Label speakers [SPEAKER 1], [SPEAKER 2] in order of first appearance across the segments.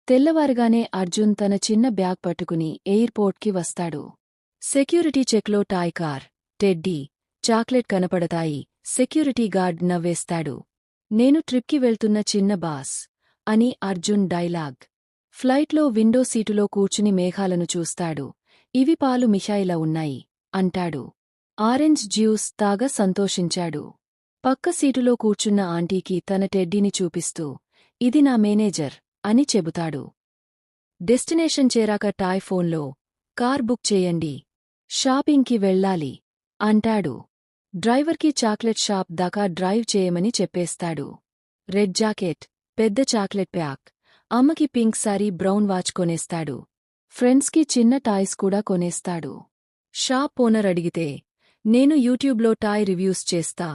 [SPEAKER 1] తెల్లవారుగానే అర్జున్ తన చిన్న బ్యాగ్ పట్టుకుని ఎయిర్పోర్ట్కి వస్తాడు. సెక్యూరిటీ చెక్లో టాయ్ కార్, టెడ్డీ, చాక్లెట్ కనపడతాయి. సెక్యూరిటీ గార్డ్ నవ్వేస్తాడు. నేను ట్రిప్కి వెళ్తున్న చిన్న బాస్ అని అర్జున్ డైలాగ్. ఫ్లైట్లో విండో సీటులో కూర్చుని మేఘాలను చూస్తాడు. ఇవి పాలు మిఠాయిలా ఉన్నాయి అంటాడు. ఆరెంజ్ జ్యూస్ తాగ సంతోషించాడు. పక్క సీటులో కూర్చున్న ఆంటీకి తన టెడ్డీని చూపిస్తూ ఇది నా మేనేజర్ అని చెబుతాడు. డెస్టినేషన్ చేరాక టాయ్ ఫోన్లో కార్ బుక్ చేయండి, షాపింగ్కి వెళ్ళాలి అంటాడు. డ్రైవర్కి చాక్లెట్ షాప్ దాకా డ్రైవ్ చేయమని చెప్పేస్తాడు. రెడ్ జాకెట్, పెద్ద చాక్లెట్ ప్యాక్, అమ్మకి పింక్ సారీ, బ్రౌన్ వాచ్ కొనేస్తాడు. ఫ్రెండ్స్కి చిన్న టాయ్స్ కూడా కొనేస్తాడు. షాప్ ఓనర్ అడిగితే నేను యూట్యూబ్లో టాయ్ రివ్యూస్ చేస్తా,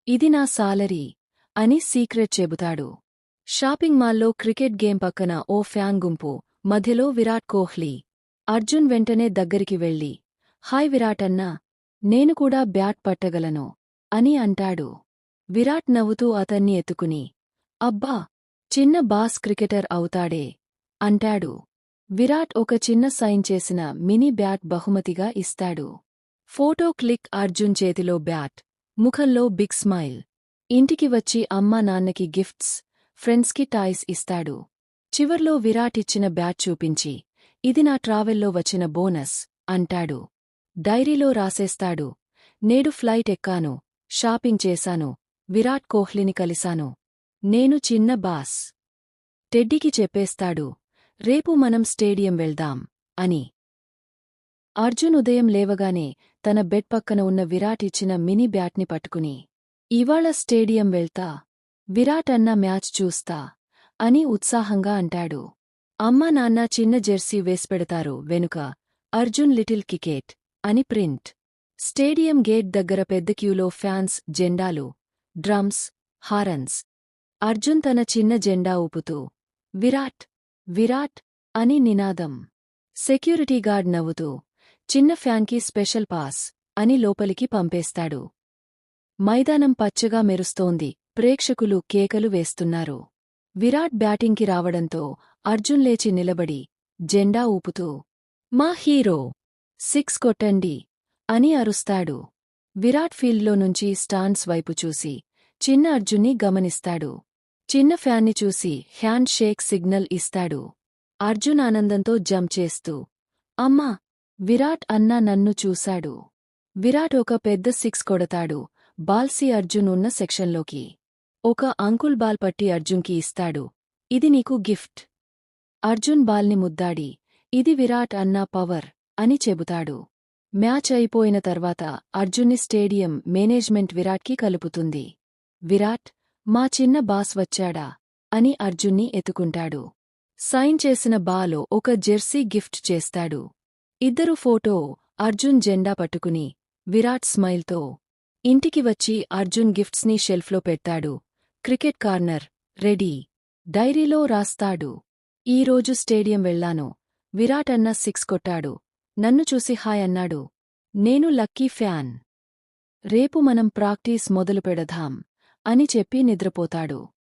[SPEAKER 1] ఇది నా సాలరీ అని సీక్రెట్ చెబుతాడు. షాపింగ్ మాల్లో క్రికెట్ గేమ్ పక్కన ఓ ఫ్యాన్ గుంపు, మధ్యలో విరాట్ కోహ్లీ. అర్జున్ వెంటనే దగ్గరికి వెళ్ళి హాయ్ విరాట్ అన్నా, నేను కూడా బ్యాట్ పట్టగలను అని అంటాడు. విరాట్ నవ్వుతూ అతన్ని ఎత్తుకుని అబ్బా, చిన్న బాస్ క్రికెటర్ అవుతాడే అంటాడు. విరాట్ ఒక చిన్న సైన్ చేసిన మినీ బ్యాట్ బహుమతిగా ఇస్తాడు. Photo click. అర్జున్ చేతిలో బ్యాట్, ముఖంలో బిగ్ స్మైల్. ఇంటికి వచ్చి అమ్మా నాన్నకి గిఫ్ట్స్, ఫ్రెండ్స్కి టాయ్స్ ఇస్తాడు. చివర్లో విరాట్ ఇచ్చిన బ్యాట్ చూపించి ఇది నా ట్రావెల్లో వచ్చిన బోనస్ అంటాడు. డైరీలో రాసేస్తాడు, నేడు ఫ్లైట్ ఎక్కాను, షాపింగ్ చేశాను, విరాట్ కోహ్లీని కలిశాను, నేను చిన్న బాస్. టెడ్డీకి చెప్పేస్తాడు, రేపు మనం స్టేడియం వెళ్దాం అని. అర్జున్ ఉదయం లేవగానే తన బెడ్ పక్కన ఉన్న విరాట్ ఇచ్చిన మినీ బ్యాట్ని పట్టుకుని ఇవాళ స్టేడియం వెళ్తా, విరాట్ అన్న మ్యాచ్ చూస్తా అని ఉత్సాహంగా అంటాడు. అమ్మా నాన్న చిన్న జెర్సీ వేస్పెడతారు. వెనుక అర్జున్ లిటిల్ క్రికెట్ అని ప్రింట్. స్టేడియం గేట్ దగ్గర పెద్ద క్యూలో ఫ్యాన్స్, జెండాలు, డ్రమ్స్, హారన్స్. అర్జున్ తన చిన్న జెండా ఊపుతూ విరాట్ విరాట్ అని నినాదం. సెక్యూరిటీ గార్డ్ నవ్వుతూ చిన్న ఫ్యాన్కి స్పెషల్ పాస్ అని లోపలికి పంపేస్తాడు. మైదానం పచ్చగా మెరుస్తోంది. ప్రేక్షకులు కేకలు వేస్తున్నారు. విరాట్ బ్యాటింగ్కి రావడంతో అర్జున్ లేచి నిలబడి జెండా ఊపుతూ మా హీరో, సిక్స్ కొట్టండి అని అరుస్తాడు. విరాట్ ఫీల్డ్లో నుంచి స్టాండ్స్ వైపు చూసి చిన్న అర్జున్ని గమనిస్తాడు. చిన్న ఫ్యాన్ని చూసి హ్యాండ్ షేక్ సిగ్నల్ ఇస్తాడు. అర్జున్ ఆనందంతో జంప్ చేస్తూ అమ్మా, విరాట్ అన్నా నన్ను చూశాడు. విరాట్ ఒక పెద్ద సిక్స్ కొడతాడు. బాల్సీ అర్జున్ ఉన్న సెక్షన్లోకి. ఒక అంకుల్ బాల్ పట్టి అర్జున్కి ఇస్తాడు. ఇది నీకు గిఫ్ట్. అర్జున్ బాల్ని ముద్దాడి ఇది విరాట్ అన్నా పవర్ అని చెబుతాడు. మ్యాచ్ అయిపోయిన తర్వాత అర్జున్ని స్టేడియం మేనేజ్మెంట్ విరాట్కి కలుపుతుంది. విరాట్, మా చిన్న బాస్ వచ్చాడా అని అర్జున్ని ఎత్తుకుంటాడు. సైన్ చేసిన బాలో ఒక జెర్సీ గిఫ్ట్ చేస్తాడు. ఇద్దరు ఫోటో. అర్జున్ జెండా పట్టుకుని విరాట్ స్మైల్తో. ఇంటికి వచ్చి అర్జున్ గిఫ్ట్స్ని షెల్ఫ్లో పెడతాడు. Cricket corner ready. డైరీలో రాస్తాడు, ఈరోజు స్టేడియం వెళ్లాను, విరాట్ అన్న సిక్స్ కొట్టాడు, నన్ను చూసి హాయ్ అన్నాడు, నేను లక్కీ ఫ్యాన్. రేపు మనం ప్రాక్టీస్ మొదలుపెడదాం అని చెప్పి నిద్రపోతాడు.